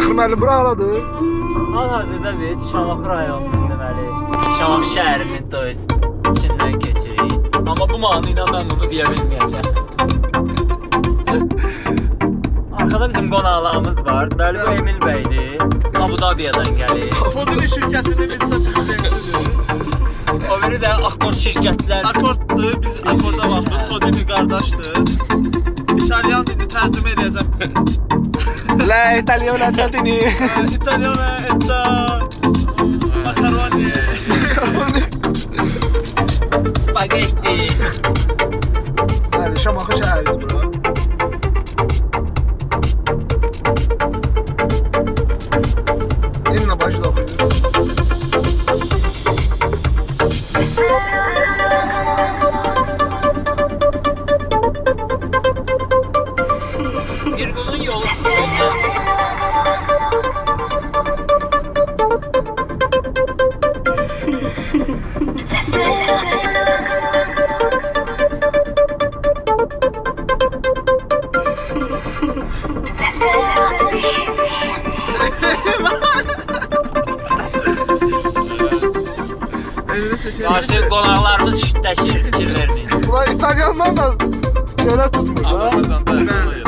Fəxri müəllim bura haradır? Hal-hazırda biz Şamaxı rayonunun deməli, Şamaxı şəhərinin də öz içindən keçirik. Amma bu mahnı ilə mən bunu deyə bilməyəcəm. Arkada bizim qonaqlarımız var. Deməli bu Emil bəydir. Abu Dhabi'dən gəlir. Kodini şirkətinin vitse-prezidentidir. O biri də Akkord şirkətlər. Akkorddur, biz Akkorda baxırıq. Kodini qardaşdır. İtalyan dili tərcümə edəcəm. La İtalyan Latini. İtalyana etta makaroni. Spagetti. Bəli, Şamaxı şəhəridir bura. Eminə bacı da oxuyur. Bir günün yolu üstündə. Qarşı qonaqlarımız şiddətləşir, fikir verməyin. Bura İtalyandan da şeyler tutmur da. Azərbaycanda